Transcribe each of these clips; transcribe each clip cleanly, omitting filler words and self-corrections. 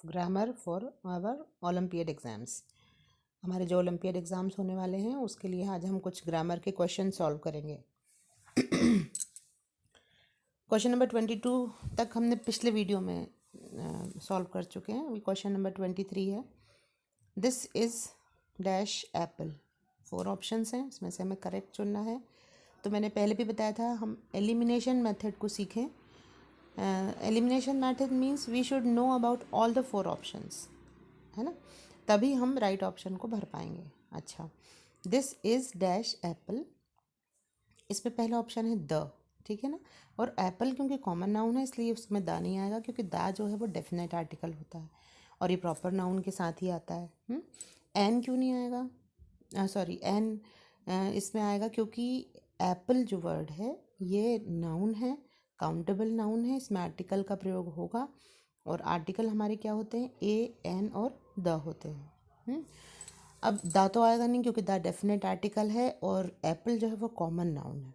Grammar for our olympiad exams. हमारे जो Olympiad exams होने वाले हैं उसके लिए आज हम कुछ ग्रामर के क्वेश्चन सॉल्व करेंगे। क्वेश्चन नंबर 22 तक हमने पिछले वीडियो में सॉल्व कर चुके हैं। अभी क्वेश्चन नंबर 23 है। This is dash Apple. 4 options हैं, इसमें से हमें करेक्ट चुनना है। तो मैंने पहले भी बताया था हम एलिमिनेशन मेथड को सीखें। Elimination method means we should know about all the 4 options, है ना, तभी हम राइट ऑप्शन को भर पाएंगे। अच्छा, दिस इज़ डैश एप्पल, इस पे पहला ऑप्शन है द, ठीक है ना। और एप्पल क्योंकि कॉमन नाउन है इसलिए उसमें दा नहीं आएगा, क्योंकि दा जो है वो डेफिनेट आर्टिकल होता है और ये प्रॉपर नाउन के साथ ही आता है। एन क्यों नहीं आएगा, सॉरी एन इसमें आएगा क्योंकि एप्पल जो वर्ड है ये नाउन है, काउंटेबल नाउन है, इसमें आर्टिकल का प्रयोग होगा और आर्टिकल हमारे क्या होते हैं, ए एन और द होते हैं। अब दा तो आएगा नहीं क्योंकि दा डेफिनेट आर्टिकल है और एप्पल जो है वो कॉमन नाउन है।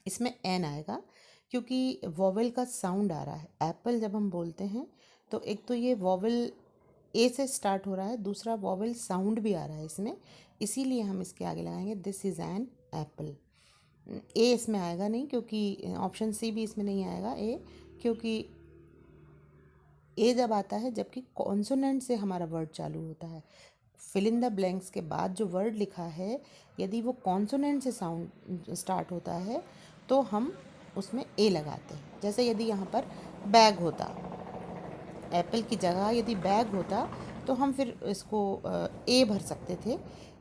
इसमें एन आएगा क्योंकि वॉवेल का साउंड आ रहा है। एप्पल जब हम बोलते हैं तो एक तो ये वॉवेल ए से स्टार्ट हो रहा है, दूसरा वॉवेल साउंड भी आ रहा है इसमें, इसीलिए हम इसके आगे लगाएंगे दिस इज़ एन एप्पल। ए इसमें आएगा नहीं क्योंकि ऑप्शन सी भी इसमें नहीं आएगा ए, क्योंकि ए जब आता है जबकि कॉन्सोनेंट से हमारा वर्ड चालू होता है। फिल इन द ब्लैंक्स के बाद जो वर्ड लिखा है यदि वो कॉन्सोनेंट से साउंड स्टार्ट होता है तो हम उसमें ए लगाते हैं। जैसे यदि यहाँ पर बैग होता, एप्पल की जगह यदि बैग होता तो हम फिर इसको ए भर सकते थे,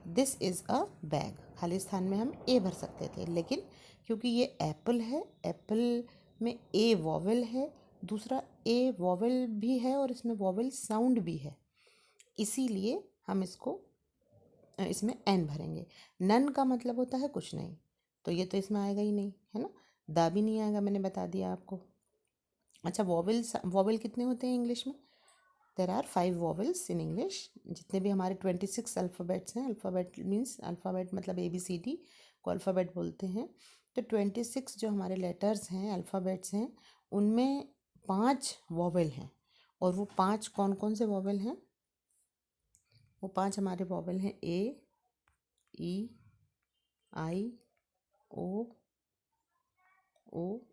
दिस इज़ अ बैग, खाली स्थान में हम ए भर सकते थे। लेकिन क्योंकि ये एप्पल है, एप्पल में ए वॉवेल है, दूसरा ए वॉवेल भी है और इसमें वॉवेल साउंड भी है, इसीलिए हम इसको इसमें एन भरेंगे। नन का मतलब होता है कुछ नहीं, तो ये तो इसमें आएगा ही नहीं, है ना। दा भी नहीं आएगा, मैंने बता दिया आपको। अच्छा, वॉवेल कितने होते हैं इंग्लिश में? There are 5 vowels in English. जितने भी हमारे 26 अल्फ़ाबेट्स हैं, अल्फ़ाबेट मीन्स अल्फ़ाबेट मतलब ABCD को अल्फ़ाबेट बोलते हैं। तो 26 जो हमारे लेटर्स हैं, अल्फ़ाबेट्स हैं, उनमें 5 वॉवेल हैं। और वो 5 कौन कौन से वॉवेल हैं? वो 5 हमारे वॉवेल हैं ए, ई, आई, ओ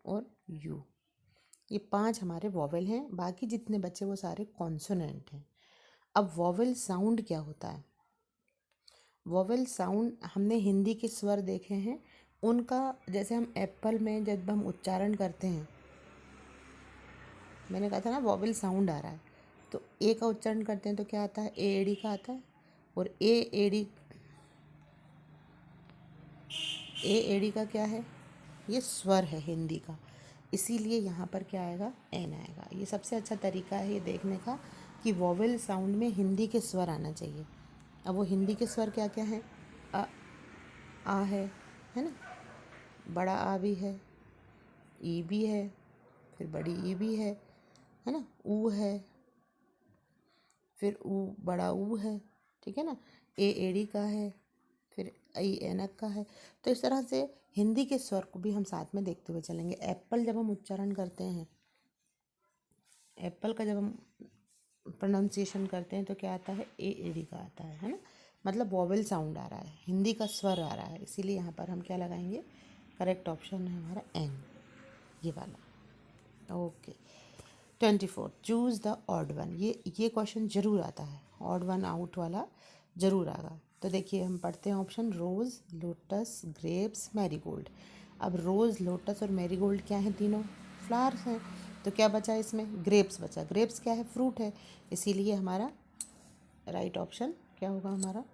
और यू। ये 5 हमारे वॉवेल हैं, बाकी जितने बचे वो सारे कॉन्सोनेंट हैं। अब वॉवेल साउंड क्या होता है? वॉवेल साउंड हमने हिंदी के स्वर देखे हैं, उनका जैसे हम एप्पल में जब हम उच्चारण करते हैं, मैंने कहा था ना वॉवेल साउंड आ रहा है, तो ए का उच्चारण करते हैं तो क्या आता है, ए एडी का आता है। और ए एडी का क्या है, ये स्वर है हिंदी का, इसीलिए यहाँ पर क्या आएगा, एन आएगा। ये सबसे अच्छा तरीका है ये देखने का कि वॉवेल साउंड में हिंदी के स्वर आना चाहिए। अब वो हिंदी के स्वर क्या क्या हैं? आ है ना, बड़ा आ भी है, ई भी है, फिर बड़ी ई भी है ना, ऊ है, फिर ऊ बड़ा ऊ है, ठीक है ना, ए एड़ी का है, फिर आई ऐनक का है। तो इस तरह से हिंदी के स्वर को भी हम साथ में देखते हुए चलेंगे। एप्पल जब हम उच्चारण करते हैं, एप्पल का जब हम प्रोनाउंसिएशन करते हैं तो क्या आता है, ए एडी का आता है ना, मतलब वॉवेल साउंड आ रहा है, हिंदी का स्वर आ रहा है, इसीलिए यहाँ पर हम क्या लगाएंगे, करेक्ट ऑप्शन है हमारा एन, ये वाला। Okay, 24 choose the odd one. ये क्वेश्चन जरूर आता है, ऑड वन आउट वाला जरूर आएगा। तो देखिए हम पढ़ते हैं ऑप्शन, रोज़, लोटस, ग्रेप्स, मैरीगोल्ड। अब रोज़, लोटस और मैरीगोल्ड क्या है, तीनों फ्लावर्स हैं। तो क्या बचा इसमें, ग्रेप्स बचा। ग्रेप्स क्या है, फ्रूट है, इसीलिए हमारा राइट ऑप्शन क्या होगा हमारा,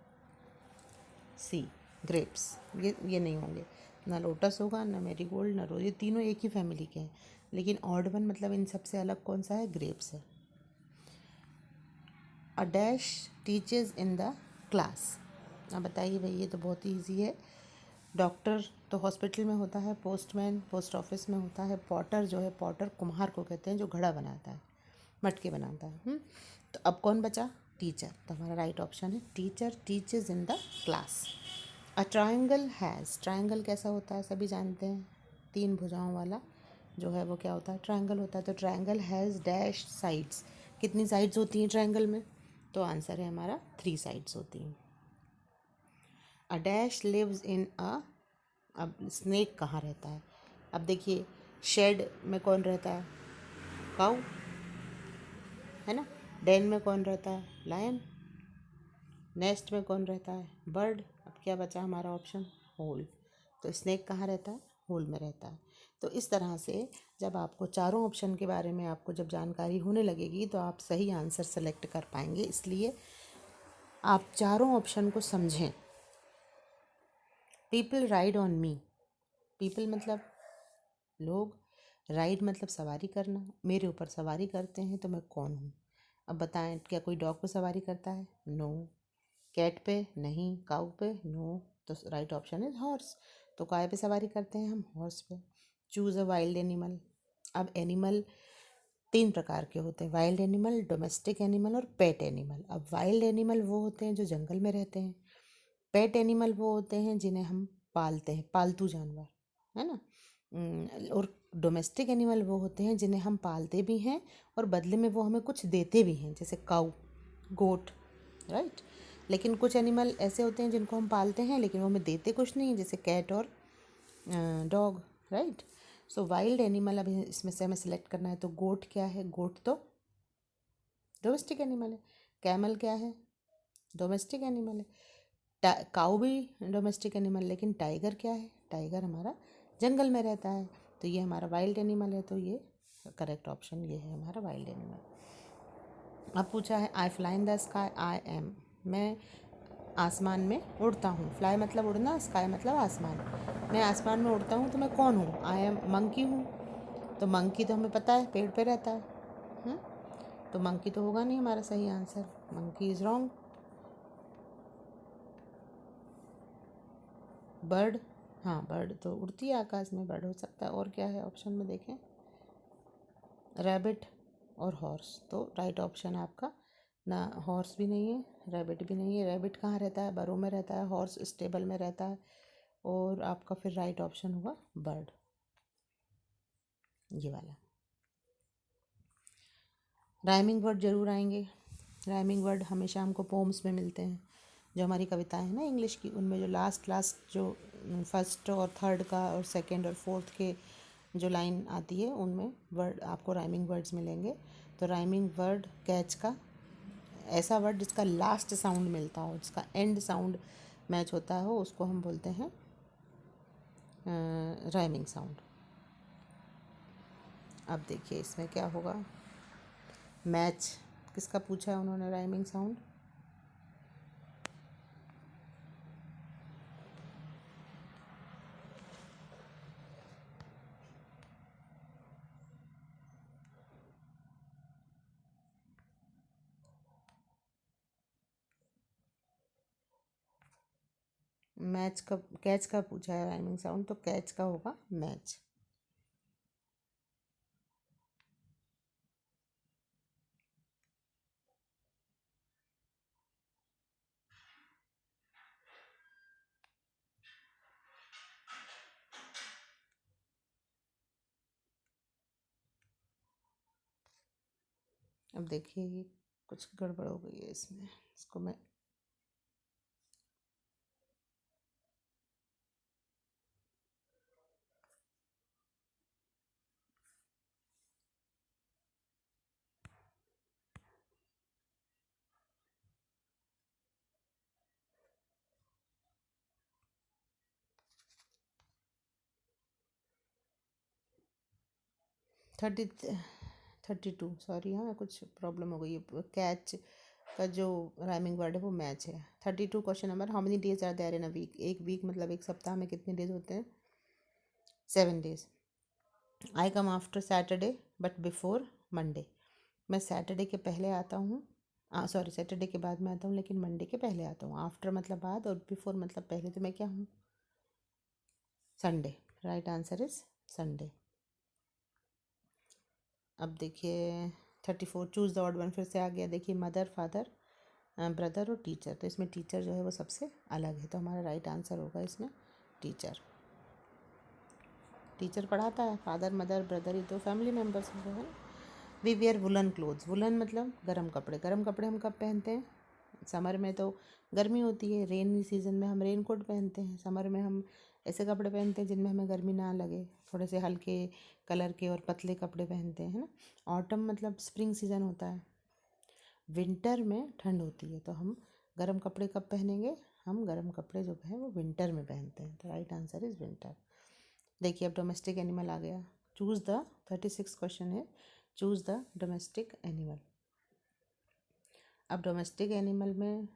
सी, ग्रेप्स। ये नहीं होंगे, ना लोटस होगा, ना मैरीगोल्ड, ना रोज, ये तीनों एक ही फैमिली के हैं, लेकिन ऑड वन मतलब इन सबसे अलग कौन सा है, ग्रेप्स है। A dash teachers in the class. अब बताइए भाई, ये तो बहुत ही ईजी है। डॉक्टर तो हॉस्पिटल में होता है, पोस्टमैन पोस्ट ऑफिस में होता है, पॉटर जो है, पॉटर कुम्हार को कहते हैं जो घड़ा बनाता है, मटके बनाता है। तो अब कौन बचा, टीचर। तो हमारा राइट ऑप्शन है teacher teachers in the class. A triangle has, triangle कैसा होता है सभी जानते हैं, 3 भुजाओं वाला जो है वो क्या होता है, ट्रायंगल होता है। तो ट्रायंगल हैज़ डैश साइड्स, कितनी साइड्स होती हैं ट्रायंगल में? तो आंसर है हमारा 3 साइड्स होती हैं। अ डैश लिव्स इन अ, अब स्नेक कहाँ रहता है? अब देखिए, शेड में कौन रहता है? काऊ, है ना। डेन में कौन रहता है? लायन। नेस्ट में कौन रहता है? बर्ड। अब क्या बचा हमारा ऑप्शन? होल। तो स्नेक कहाँ रहता है? होल में रहता है। तो इस तरह से जब आपको चारों ऑप्शन के बारे में आपको जब जानकारी होने लगेगी तो आप सही आंसर सेलेक्ट कर पाएंगे। इसलिए आप चारों ऑप्शन को समझें। People ride on me. People मतलब लोग, राइड मतलब सवारी करना। मेरे ऊपर सवारी करते हैं तो मैं कौन हूँ? अब बताएं, क्या कोई डॉग पे सवारी करता है? नो। कैट पे? नहीं। काऊ पे? नो। तो राइट ऑप्शन इज हॉर्स। तो काय पे सवारी करते हैं हम? हॉर्स पे। Choose a wild animal. अब एनिमल 3 प्रकार के होते हैं, वाइल्ड एनिमल, डोमेस्टिक एनिमल और पेट एनिमल। अब वाइल्ड एनिमल वो होते हैं जो जंगल में रहते हैं। पेट एनिमल वो होते हैं जिन्हें हम पालते हैं, पालतू जानवर, है ना। और डोमेस्टिक एनिमल वो होते हैं जिन्हें हम पालते भी हैं और बदले में वो हमें कुछ देते भी हैं, जैसे काऊ, गोट, राइट। लेकिन कुछ एनिमल ऐसे होते हैं जिनको हम पालते हैं लेकिन वो हमें देते कुछ नहीं, जैसे कैट और डॉग, राइट। सो वाइल्ड एनिमल, अब इसमें से हमें सेलेक्ट करना है। तो गोट क्या है? गोट तो डोमेस्टिक एनिमल है। कैमल क्या है? डोमेस्टिक एनिमल है। काऊ भी डोमेस्टिक एनिमल, लेकिन टाइगर क्या है? टाइगर हमारा जंगल में रहता है। तो ये हमारा वाइल्ड एनिमल है। तो ये करेक्ट ऑप्शन ये है हमारा वाइल्ड एनिमल। अब पूछा है आई fly in the sky, I am, मैं आसमान में उड़ता हूँ। फ्लाई मतलब उड़ना, स्काई मतलब आसमान। मैं आसमान में उड़ता हूँ तो मैं कौन हूँ? आई एम मंकी हूँ। तो मंकी तो हमें पता है पेड़ पे रहता है। तो मंकी तो होगा नहीं हमारा सही answer. Monkey is wrong. Bird, हाँ बर्ड तो उड़ती है आकाश में, बर्ड हो सकता है। और क्या है ऑप्शन में देखें? रैबिट और हॉर्स। तो राइट ऑप्शन है आपका ना, हॉर्स भी नहीं है, रैबिट भी नहीं है। रैबिट कहाँ रहता है? बरो में रहता है। हॉर्स स्टेबल में रहता है। और आपका फिर राइट ऑप्शन होगा बर्ड, ये वाला। राइमिंग वर्ड जरूर आएंगे। राइमिंग वर्ड हमेशा हमको पोम्स में मिलते हैं, जो हमारी कविताएं हैं ना इंग्लिश की, उनमें जो लास्ट जो फर्स्ट और थर्ड का और सेकंड और फोर्थ के जो लाइन आती है उनमें वर्ड आपको राइमिंग वर्ड्स मिलेंगे। तो राइमिंग वर्ड कैच का, ऐसा वर्ड जिसका लास्ट साउंड मिलता हो, जिसका एंड साउंड मैच होता हो, उसको हम बोलते हैं राइमिंग साउंड। अब देखिए इसमें क्या होगा। मैच किसका पूछा है उन्होंने राइमिंग साउंड? मैच का, कैच का पूछा है राइमिंग साउंड, तो कैच का होगा मैच। अब देखिए ये कुछ गड़बड़ हो गई है इसमें, इसको मैं 32, सॉरी, हाँ कुछ प्रॉब्लम हो गई है। कैच का जो राइमिंग वर्ड है वो मैच है। 32 question number, how many days are there in a week? एक वीक मतलब एक सप्ताह में कितने डेज होते हैं? 7 days. I come after Saturday but before Monday, मैं सैटरडे के पहले आता हूँ, सॉरी सैटरडे के बाद में आता हूँ लेकिन मंडे के पहले आता हूँ। आफ्टर मतलब बाद और बिफोर मतलब पहले, तो मैं क्या हूँ? Sunday. Right answer is Sunday. अब देखिए 34, चूज़ द ऑड वन, फिर से आ गया। देखिए मदर, फादर, ब्रदर और टीचर, तो इसमें टीचर जो है वो सबसे अलग है, तो हमारा राइट आंसर होगा इसमें टीचर। टीचर पढ़ाता है, फादर मदर ब्रदर ही तो फैमिली मेम्बर्स होते हैं। We wear woollen clothes, woollen मतलब गर्म कपड़े, गर्म कपड़े हम कब पहनते हैं? समर में तो गर्मी होती है, रेनी सीजन में हम रेन कोट पहनते हैं, समर में हम ऐसे कपड़े पहनते हैं जिनमें हमें गर्मी ना लगे, थोड़े से हल्के कलर के और पतले कपड़े पहनते हैं, है ना। ऑटम मतलब स्प्रिंग सीजन होता है, विंटर में ठंड होती है, तो हम गर्म कपड़े कब पहनेंगे? हम गर्म कपड़े जो है वो विंटर में पहनते हैं, तो राइट आंसर इज़ विंटर। देखिए अब डोमेस्टिक एनिमल आ गया। चूज़ द 36 क्वेश्चन है, चूज़ द डोमेस्टिक एनिमल। अब डोमेस्टिक एनिमल में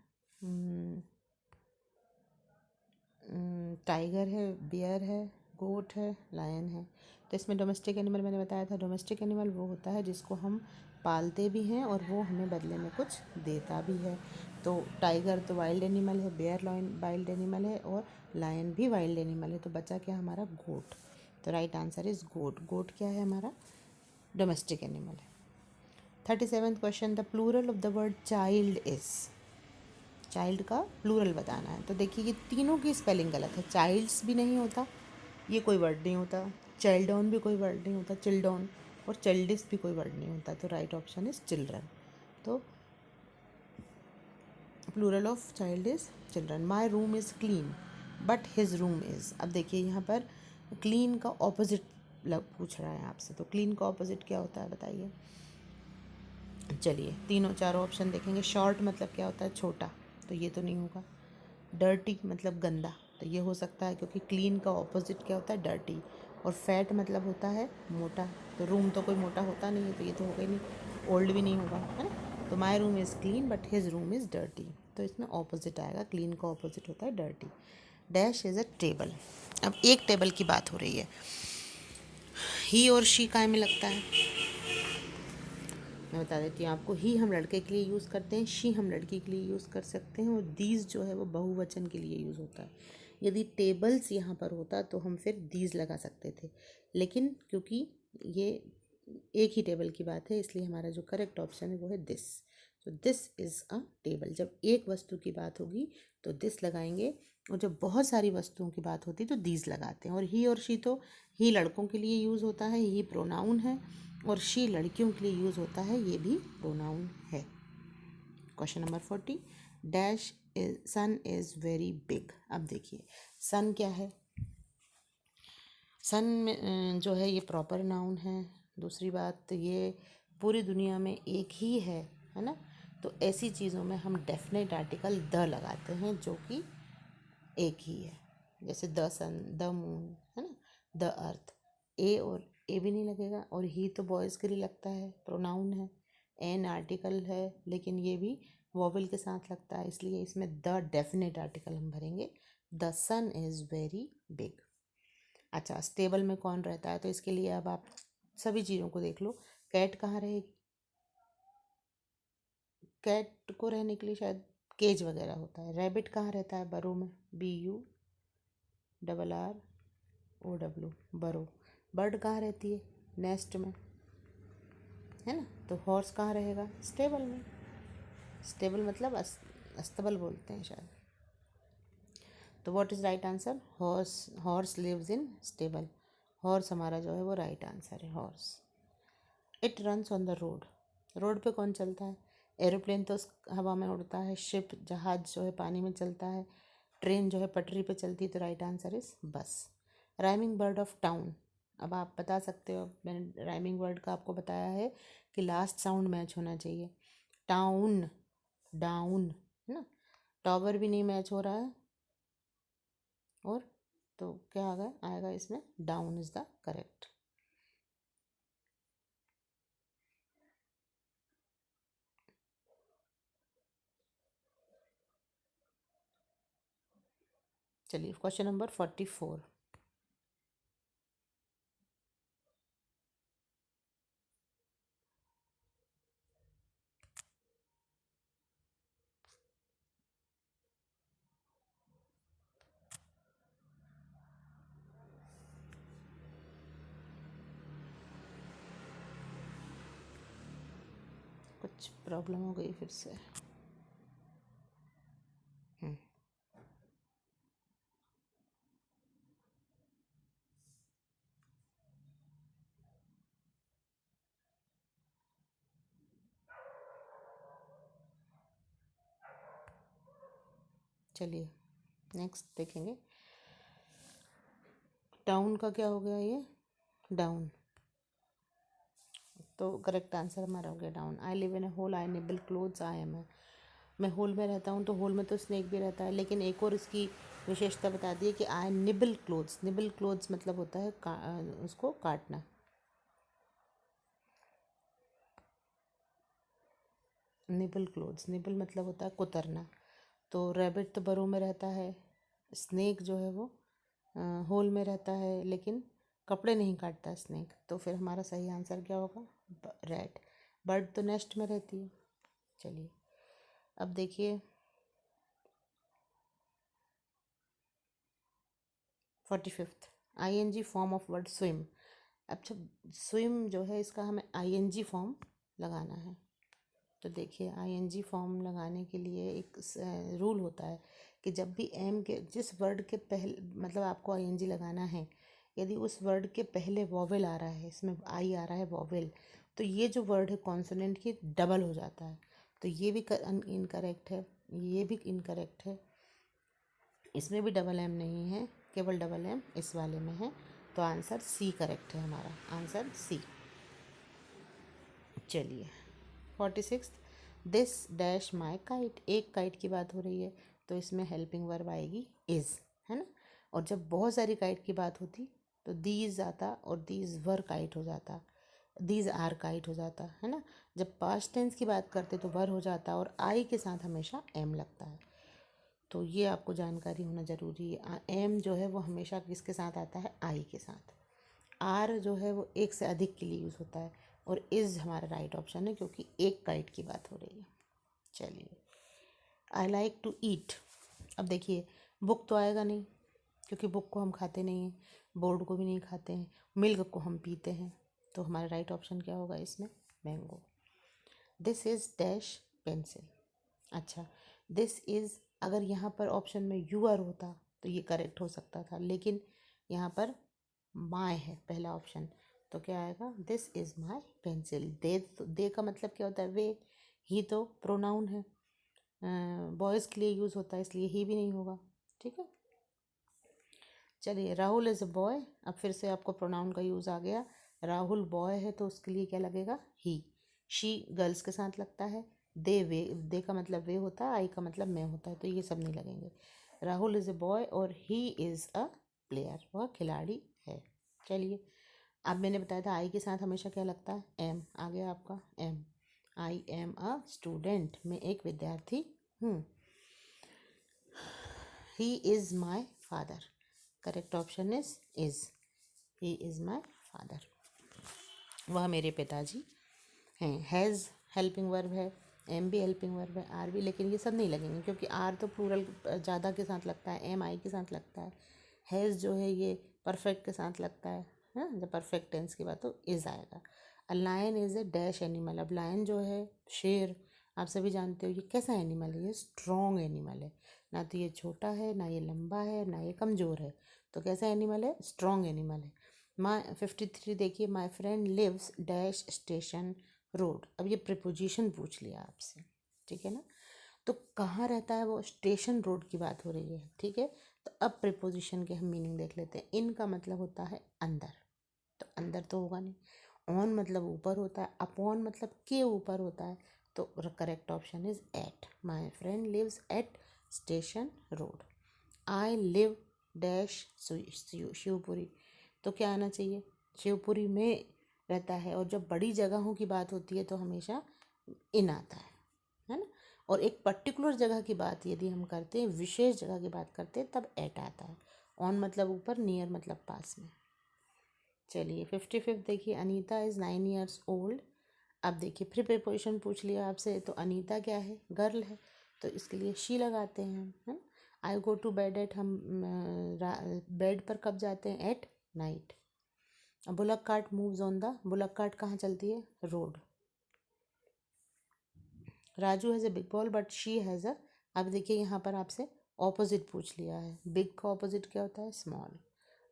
टाइगर है, बियर है, गोट है, लायन है। तो इसमें डोमेस्टिक एनिमल मैंने बताया था, डोमेस्टिक एनिमल वो होता है जिसको हम पालते भी हैं और वो हमें बदले में कुछ देता भी है। तो टाइगर तो वाइल्ड एनिमल है, बेयर लायन वाइल्ड एनिमल है और लायन भी वाइल्ड एनिमल है। तो बचा क्या हमारा? गोट। तो right answer is goat. Goat क्या है? हमारा डोमेस्टिक एनिमल है। 37th question, the plural of the word child is. Child का प्लूरल बताना है। तो देखिए ये तीनों की स्पेलिंग गलत है, चाइल्ड्स भी नहीं होता, ये कोई वर्ड नहीं होता, चाइल्डॉन भी कोई वर्ड नहीं होता, चिल्डॉन, और चाइल्डिस भी कोई वर्ड नहीं होता। तो राइट ऑप्शन इज चिल्ड्रन। तो plural of child is children. My room is clean but his room is. अब देखिए यहाँ पर क्लीन का ऑपोजिट पूछ रहा है आपसे, तो क्लीन का ऑपोजिट क्या होता है बताइए। चलिए तीनों चारों ऑप्शन देखेंगे। शॉर्ट मतलब क्या होता है? छोटा, तो ये तो नहीं होगा। डर्टी मतलब गंदा, तो ये हो सकता है क्योंकि क्लीन का ऑपोजिट क्या होता है? डर्टी। और फैट मतलब होता है मोटा, तो रूम तो कोई मोटा होता नहीं है, तो ये तो होगा ही नहीं, ओल्ड भी नहीं होगा, है ना। तो माई room is clean but his room is dirty, तो इसमें ऑपोजिट आएगा, क्लीन का ऑपोजिट होता है dirty. Dash is a table. अब एक टेबल की बात हो रही है, ही और शी काय में लगता है? मैं बता देती हूँ आपको। ही हम लड़के के लिए यूज़ करते हैं, शी हम लड़की के लिए यूज़ कर सकते हैं, और दीज जो है वो बहुवचन के लिए यूज़ होता है। यदि टेबल्स यहाँ पर होता तो हम फिर दीज लगा सकते थे, लेकिन क्योंकि ये एक ही टेबल की बात है, इसलिए हमारा जो करेक्ट ऑप्शन है वो है दिस। तो दिस इज़ अ टेबल। जब एक वस्तु की बात होगी तो दिस लगाएंगे, और जब बहुत सारी वस्तुओं की बात होती है तो दीज लगाते हैं। और ही और शी, तो ही लड़कों के लिए यूज़ होता है, ही प्रोनाउन है, और शी लड़कियों के लिए यूज़ होता है, ये भी प्रोनाउन है। Question number 40, dash is sun is very big. अब देखिए सन क्या है? सन में जो है ये प्रॉपर नाउन है। दूसरी बात, ये पूरी दुनिया में एक ही है ना। तो ऐसी चीज़ों में हम डेफिनेट आर्टिकल द लगाते हैं जो कि एक ही है, जैसे द सन, द मून, है ना, द अर्थ। ए और ए भी नहीं लगेगा, और ही तो बॉयज़ के लिए लगता है, प्रोनाउन है। एन आर्टिकल है, लेकिन ये भी वॉवल के साथ लगता है, इसलिए इसमें द डेफिनेट आर्टिकल हम भरेंगे। The sun is very big. अच्छा, स्टेबल में कौन रहता है? तो इसके लिए अब आप सभी चीज़ों को देख लो। कैट कहाँ रहेगी? कैट को रहने के लिए शायद केज वगैरह होता है। रैबिट कहाँ रहता है? बरो में, BURROW, बरो। बर्ड कहाँ रहती है? नेस्ट में, है ना। तो हॉर्स कहाँ रहेगा? स्टेबल में। स्टेबल मतलब अस्तबल बोलते हैं शायद। तो what is right answer? Horse. Horse lives in stable. Horse हमारा जो है वो राइट आंसर है, horse. It runs on the road. Road पे कौन चलता है? एरोप्लेन तो हवा में उड़ता है, शिप जहाज जो है पानी में चलता है, ट्रेन जो है पटरी पे चलती है, तो राइट आंसर इज बस। Rhyming word of town. अब आप बता सकते हो, मैंने राइमिंग वर्ड का आपको बताया है कि लास्ट साउंड मैच होना चाहिए। टाउन, डाउन, है ना। टॉवर भी नहीं मैच हो रहा है, और तो क्या आएगा इसमें? Down is the correct. चलिए क्वेश्चन नंबर 44। कुछ प्रॉब्लम हो गई फिर से। चलिए नेक्स्ट देखेंगे। डाउन का क्या हो गया, ये डाउन, तो करेक्ट आंसर हमारा हो गया down. I live in a hole, I nibble clothes, I am, मैं होल में रहता हूँ, तो होल में तो स्नेक भी रहता है, लेकिन एक और इसकी विशेषता बता दी है कि आई निबल क्लोथ्स। निबल क्लोथ्स मतलब होता है उसको काटना। निबल क्लोथ्स, निबल मतलब होता है कुतरना। तो रैबिट तो बरों में रहता है, स्नेक जो है वो होल में रहता है, लेकिन कपड़े नहीं काटता स्नेक। तो फिर हमारा सही आंसर क्या होगा, रैट। बर्ड तो नेस्ट में रहती है। चलिए अब देखिए 45th, ING form of word swim. अच्छा, स्विम जो है इसका हमें ING फॉर्म लगाना है। तो देखिए ING फॉर्म लगाने के लिए एक रूल होता है कि जब भी एम के जिस वर्ड के पहले मतलब आपको ING लगाना है, यदि उस वर्ड के पहले वॉवेल आ रहा है, इसमें आई आ रहा है वॉवेल, तो ये जो वर्ड है कॉन्सोनेंट की डबल हो जाता है। तो ये भी इनकरेक्ट है, ये भी इनकरेक्ट है, इसमें भी डबल एम नहीं है, केवल डबल एम इस वाले में है। तो आंसर सी करेक्ट है हमारा, आंसर सी। चलिए 46, दिस डैश माई काइट, एक काइट की बात हो रही है, तो इसमें हेल्पिंग वर्ब आएगी इज़, है ना। और जब बहुत सारी काइट की बात होती तो दीज आता और दीज वर काइट हो जाता, दीज आर काइट हो जाता, है ना। जब पास्ट टेंस की बात करते तो वर हो जाता और आई के साथ हमेशा एम लगता है। तो ये आपको जानकारी होना ज़रूरी है। एम जो है वो हमेशा किसके साथ आता है, आई के साथ। आर जो है वो एक से अधिक के लिए यूज़ होता है, और इज़ हमारा राइट ऑप्शन है क्योंकि एक काइट की बात हो रही है। चलिए आई लाइक टू ईट। अब देखिए बुक तो आएगा नहीं क्योंकि बुक को हम खाते नहीं हैं, बोर्ड को भी नहीं खाते हैं, मिल्क को हम पीते हैं। तो हमारा राइट ऑप्शन क्या होगा इसमें, mango. This is dash pencil. अच्छा, दिस इज़ अगर यहाँ पर ऑप्शन में यू आर होता तो ये करेक्ट हो सकता था, लेकिन यहाँ पर माय है पहला ऑप्शन, तो क्या आएगा, दिस इज़ माय पेंसिल। दे का मतलब क्या होता है, वे। ही तो प्रोनाउन है, बॉयज़ के लिए यूज़ होता है, इसलिए ही भी नहीं होगा। ठीक है, चलिए राहुल इज़ अ बॉय। अब फिर से आपको प्रोनाउन का यूज़ आ गया, राहुल बॉय है तो उसके लिए क्या लगेगा, ही। शी गर्ल्स के साथ लगता है, दे का मतलब वे होता है, आई का मतलब मैं होता है, तो ये सब नहीं लगेंगे। राहुल इज़ अ बॉय और ही इज़ अ प्लेयर, वह खिलाड़ी है। चलिए अब मैंने बताया था आई के साथ हमेशा क्या लगता है, एम। आ गया आपका am. I am a student, मैं एक विद्यार्थी हूँ। He is my father, correct option is is. He is my father, वह मेरे पिताजी हैं। हैज़ हेल्पिंग वर्ब है, एम भी हेल्पिंग वर्ब है, आर भी, लेकिन ये सब नहीं लगेंगे क्योंकि आर तो प्लूरल ज़्यादा के साथ लगता है, एम आई के साथ लगता है। हैज़ जो है ये परफेक्ट के साथ लगता है, हाँ जब परफेक्ट टेंस की बात हो इज़ आएगा। A lion is a dash animal. अब लायन जो है शेर, आप सभी जानते हो ये कैसा एनिमल है, ये स्ट्रॉन्ग एनिमल है। ना तो ये छोटा है, ना ये लंबा है, ना ये कमज़ोर है। तो कैसा एनिमल है, स्ट्रॉन्ग एनिमल है। माई 53 देखिए, my friend lives dash station road. अब ये प्रिपोजिशन पूछ लिया आपसे, ठीक है ना। तो कहाँ रहता है वो, स्टेशन रोड की बात हो रही है, ठीक है। तो अब प्रिपोजिशन के हम मीनिंग देख लेते हैं। इन का मतलब होता है अंदर, तो अंदर तो होगा नहीं। ऑन मतलब ऊपर होता है, अपॉन मतलब के ऊपर होता है, तो correct option is at. My friend lives at station road. I live dash Shivpuri, तो क्या आना चाहिए, शिवपुरी में रहता है। और जब बड़ी जगहों की बात होती है तो हमेशा इन आता है ना। और एक पर्टिकुलर जगह की बात यदि हम करते हैं, विशेष जगह की बात करते हैं, तब एट आता है। ऑन मतलब ऊपर, नियर मतलब पास में। चलिए 55 देखिए, अनीता इज़ 9 ईयर्स ओल्ड। अब देखिए फिर प्रिपोजिशन पूछ लिया आपसे, तो अनीता क्या है, गर्ल है, तो इसके लिए शी लगाते हैं, है ना। आई गो टू बेड एट, हम बेड पर कब जाते हैं, at night. Bullock cart moves on the, bullock cart कहाँ चलती है, road. Raju has a big ball but she has a, अब देखिए यहाँ पर आपसे ऑपोजिट पूछ लिया है। बिग का ऑपोजिट क्या होता है, स्मॉल।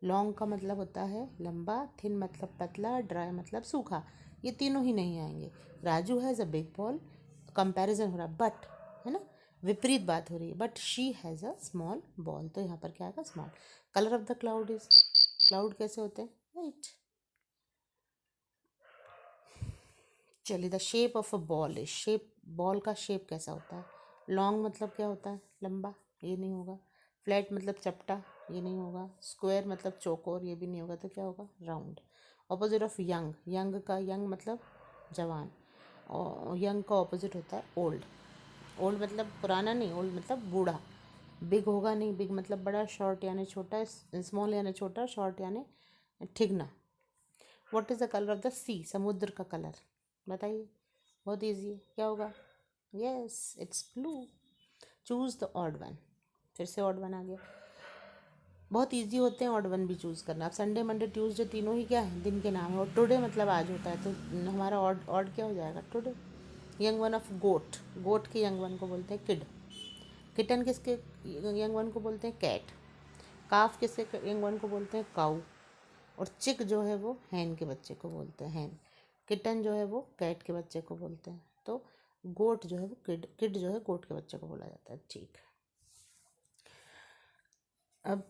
लॉन्ग का मतलब होता है लंबा, थिन मतलब पतला, ड्राई मतलब सूखा। ये तीनों ही नहीं आएंगे। Raju has a big ball, comparison हो रहा बट, है ना। विपरीत बात हो रही है, but she has a small ball, तो यहाँ पर क्या आएगा, small. Colour of the cloud is, cloud कैसे होते हैं, वाइट। चलिए, the shape of a ball is, shape, ball का शेप कैसा होता है, लॉन्ग मतलब क्या होता है, लंबा, ये नहीं होगा। फ्लैट मतलब चपटा, ये नहीं होगा। स्क्वायर मतलब चौकोर, ये भी नहीं होगा। तो क्या होगा, round. Opposite of young, young का, यंग मतलब जवान, और यंग का ऑपोजिट होता है ओल्ड। ओल्ड मतलब पुराना नहीं, ओल्ड मतलब बूढ़ा। बिग होगा नहीं, बिग मतलब बड़ा, शॉर्ट यानी छोटा, स्मॉल यानी छोटा, शॉर्ट यानी ठिगना। What is the colour of the sea, समुद्र का कलर बताइए, बहुत ईजी है, क्या होगा, yes it's blue. Choose the odd one, फिर से ऑड वन आ गया। बहुत इजी होते हैं ऑड वन भी चूज़ करना। अब संडे मंडे ट्यूसडे तीनों ही क्या है, दिन के नाम है, और टुडे मतलब आज होता है, तो हमारा ऑड ऑड क्या हो जाएगा, today. Young one of goat, goat के यंग वन को बोलते हैं किड। किटन किसके यंग वन को बोलते हैं, कैट। काफ किसके यंग वन को बोलते हैं, काऊ। और चिक जो है वो हैन के बच्चे को बोलते हैं, हैन। किटन जो है वो कैट के बच्चे को बोलते हैं। तो गोट जो है वो किड, किड जो है गोट के बच्चे को बोला जाता है, ठीक। अब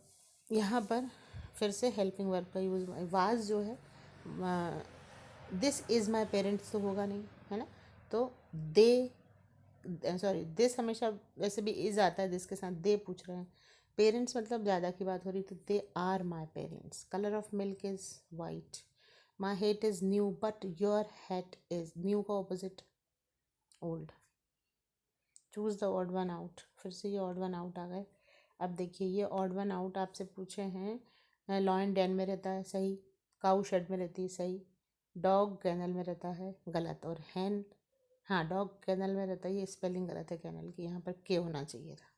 यहाँ पर फिर से हेल्पिंग वर्ब का यूज़, वाज जो है, दिस इज़ माई पेरेंट्स तो होगा नहीं, है ना, तो दे, सॉरी दिस हमेशा वैसे भी इज़ आता है, दिस के साथ दे पूछ रहे हैं। पेरेंट्स मतलब ज़्यादा की बात हो रही, तो they are my parents. Colour of milk is white. My hat is new but your hat is, new का opposite old. Choose the odd one out, फिर से ये ऑड वन आउट आ गए। अब देखिए, ये ऑड वन आउट आपसे पूछे हैं, लॉयन डेन में रहता है, सही। काऊ शेड में रहती है, सही। डॉग कैनल में रहता है, गलत। और हैन, हाँ डॉग कैनल में रहता है, ये स्पेलिंग गलत है कैनल की, यहाँ पर के होना चाहिए था।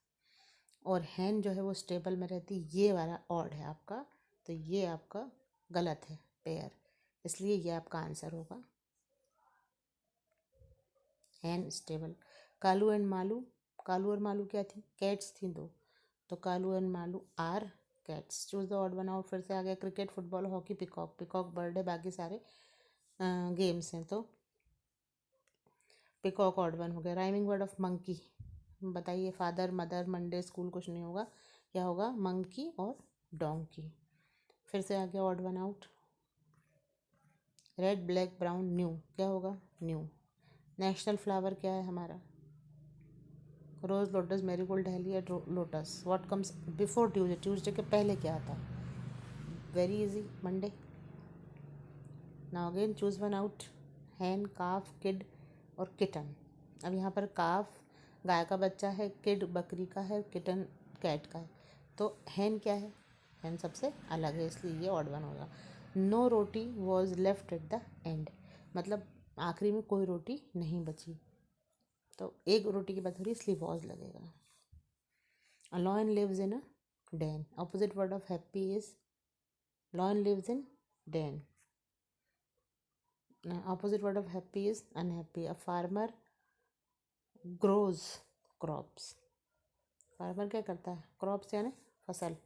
और हैन जो है वो स्टेबल में रहती, ये वाला ऑड है आपका, तो ये आपका गलत है, पेयर, इसलिए ये आपका आंसर होगा, in stable. Kalu and Malu, Kalu और मालू क्या थी, कैट्स थी दो, तो Kalu and Malu are cats. Choose the odd one out, फिर से आ गया cricket, football, hockey, peacock. Peacock bird है, बाकी सारे गेम्स हैं, तो पिकॉक ऑड वन हो गया। राइमिंग वर्ड ऑफ मंकी बताइए, फादर मदर मंडे स्कूल कुछ नहीं होगा, क्या होगा, मंकी और डोंकी। फिर से आ गया odd one out, red black brown new, क्या होगा, न्यू। नेशनल फ्लावर क्या है हमारा, rose, lotus, marigold, dahlia, lotus. What comes before Tuesday, Tuesday के पहले क्या आता है, very easy, Monday. Now again choose one out, hen, calf, kid और किटन। अब यहाँ पर काफ गाय का बच्चा है, किड बकरी का है, किटन कैट का है, तो हैन क्या है, हैन सबसे अलग है, इसलिए ये ऑड वन होगा। No roti was left at the end, मतलब आखिरी में कोई रोटी नहीं बची, तो एक रोटी की बात हो रही है, इसलिए वॉज लगेगा। A lion lives in a den. Opposite word of happy is, lion lives in den. Opposite word of happy is unhappy. A farmer grows crops. Farmer क्या करता है, क्रॉप्स यानी फसल।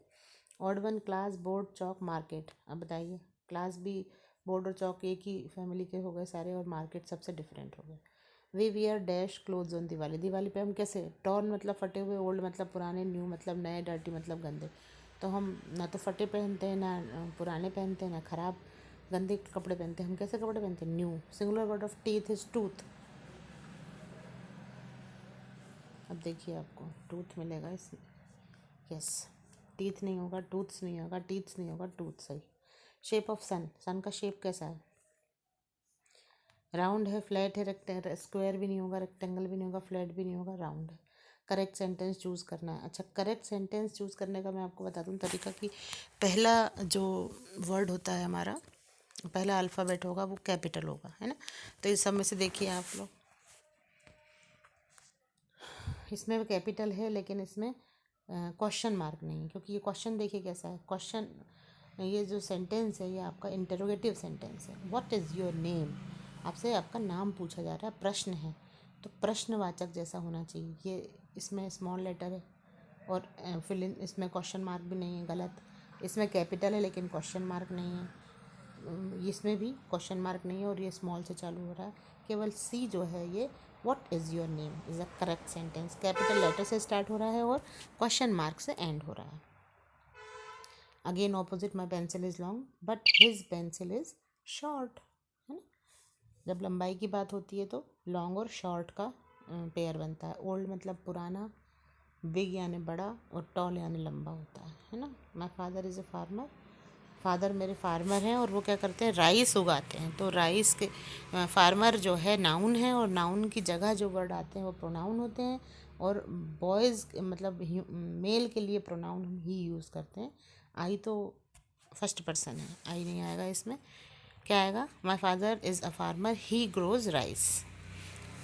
ऑड वन, क्लास, बोर्ड, चौक, market. अब बताइए, class भी, board और चौक एक ही फैमिली के हो गए सारे, और मार्केट सबसे डिफरेंट हो गए। We wear dash clothes on Diwali, Diwali पे हम कैसे, टॉर्न मतलब फटे हुए, ओल्ड मतलब पुराने, न्यू मतलब नए, डर्टी मतलब गंदे। तो हम ना तो फटे पहनते हैं, ना पुराने पहनते हैं, ना ख़राब गंदे कपड़े पहनते हैं, हम कैसे कपड़े पहनते हैं, new. Singular word of teeth is tooth. अब देखिए आपको टूथ मिलेगा इसमें, यस, टीथ नहीं होगा, टूथ्स नहीं होगा, टीथ्स नहीं होगा, टूथ सही। शेप ऑफ सन, सन का शेप कैसा है, राउंड है, फ्लैट है, रेक्टेंगल, स्क्वायर भी नहीं होगा, रेक्टेंगल भी नहीं होगा, फ्लैट भी नहीं होगा, राउंड है। करेक्ट सेंटेंस चूज़ करना है। अच्छा, करेक्ट सेंटेंस चूज़ करने का मैं आपको बता दूँ तरीका, कि पहला जो वर्ड होता है हमारा, पहला अल्फ़ाबेट होगा वो कैपिटल होगा, है ना। तो इस सब में से देखिए आप लोग, इसमें कैपिटल है, लेकिन इसमें क्वेश्चन मार्क नहीं है, क्योंकि ये क्वेश्चन देखिए कैसा है, क्वेश्चन, ये जो सेंटेंस है ये आपका इंटरोगेटिव सेंटेंस है। व्हाट इज़ योर नेम, आपसे आपका नाम पूछा जा रहा है, प्रश्न है, तो प्रश्नवाचक जैसा होना चाहिए। ये इसमें स्मॉल लेटर है, और फिल इन, इसमें क्वेश्चन मार्क भी नहीं है, गलत। इसमें कैपिटल है लेकिन क्वेश्चन मार्क नहीं है, इसमें भी क्वेश्चन मार्क नहीं है, और ये स्मॉल से चालू हो रहा है। केवल सी जो है ये what is your name is a correct sentence. Capital letter से स्टार्ट हो रहा है और क्वेश्चन मार्क से एंड हो रहा है। Again opposite, my pencil is long but his pencil is short, है ना। जब लंबाई की बात होती है तो लॉन्ग और शॉर्ट का पेयर बनता है। ओल्ड मतलब पुराना, बिग यानी बड़ा, और टॉल यानी लंबा होता है ना। My father is a farmer, father मेरे फार्मर हैं और वो क्या करते हैं, राइस उगाते हैं। तो राइस के फार्मर जो है नाउन है, और नाउन की जगह जो वर्ड आते हैं वो प्रोनाउन होते हैं। और बॉयज़ मतलब मेल के लिए प्रोनाउन हम ही यूज़ करते हैं। आई तो फर्स्ट पर्सन है, आई नहीं आएगा इसमें। क्या आएगा, my father is a farmer, he grows rice.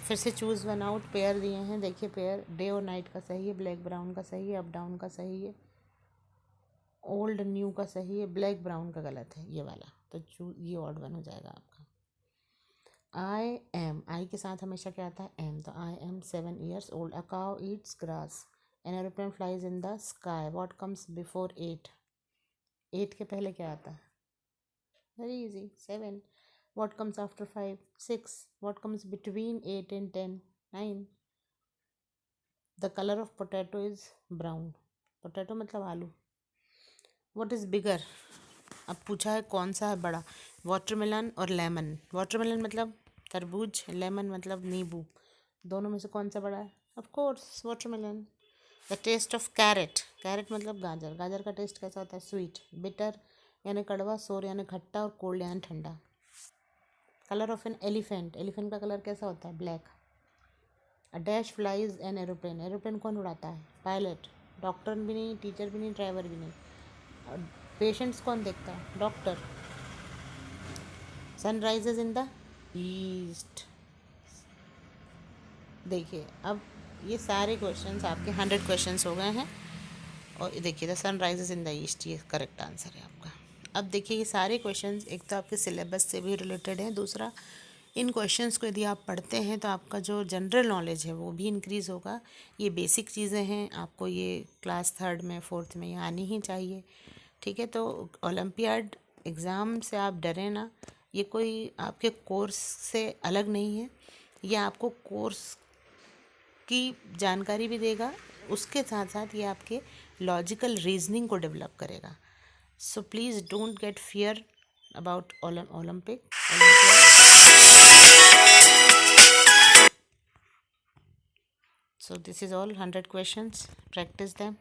फिर से चूज़ वन आउट, पेयर दिए हैं, देखिए पेयर डे और नाइट का सही है, ब्लैक ब्राउन का सही है, अप डाउन का सही है, ओल्ड न्यू का सही है, ब्लैक ब्राउन का गलत है ये वाला। तो ये ऑड वन हो जाएगा आपका। आई एम, आई के साथ हमेशा क्या आता है, एम। तो I am 7 years old. A cow Yeats grass, an aeroplane flies in the sky, what comes before 8? 8 के पहले क्या आता है, very easy, 7। What comes after 5? 6। What comes between 8 and 10? 9। The colour of potato is brown, potato मतलब आलू। What is bigger, अब पूछा है कौन सा है बड़ा, वाटरमेलन और लेमन। वाटरमेलन मतलब तरबूज, लेमन मतलब नींबू। दोनों में से कौन सा बड़ा है, of course watermelon. The taste of carrot, carrot मतलब गाजर, गाजर का टेस्ट कैसा होता है, स्वीट। बिटर यानी कड़वा, सोर यानी खट्टा, और कोल्ड यानी ठंडा। Colour of an elephant, elephant का कलर कैसा होता है, black. A dash flies an aeroplane, aeroplane कौन उड़ाता है, पायलट। डॉक्टर भी नहीं, टीचर भी नहीं, ड्राइवर भी नहीं। पेशेंट्स कौन देखता है, doctor. Sun rises in the east. देखिए अब ये सारे क्वेश्चंस आपके 100 क्वेश्चंस हो गए हैं। और देखिए the sun rises in the east, ये करेक्ट आंसर है आपका। अब देखिए ये सारे क्वेश्चंस एक तो आपके सिलेबस से भी रिलेटेड हैं, दूसरा इन क्वेश्चंस को यदि आप पढ़ते हैं तो आपका जो जनरल नॉलेज है वो भी इंक्रीज़ होगा। ये बेसिक चीज़ें हैं, आपको ये क्लास 3rd में 4th में ये आनी ही चाहिए, ठीक है। तो ओलंपियाड एग्ज़ाम से आप डरें ना, ये कोई आपके कोर्स से अलग नहीं है। ये आपको कोर्स की जानकारी भी देगा, उसके साथ साथ ये आपके लॉजिकल रीजनिंग को डेवलप करेगा। So please don't get fear about Olympic. So this is all 100 questions. Practice them.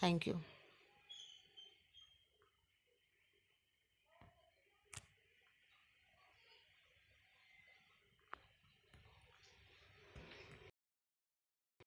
Thank you.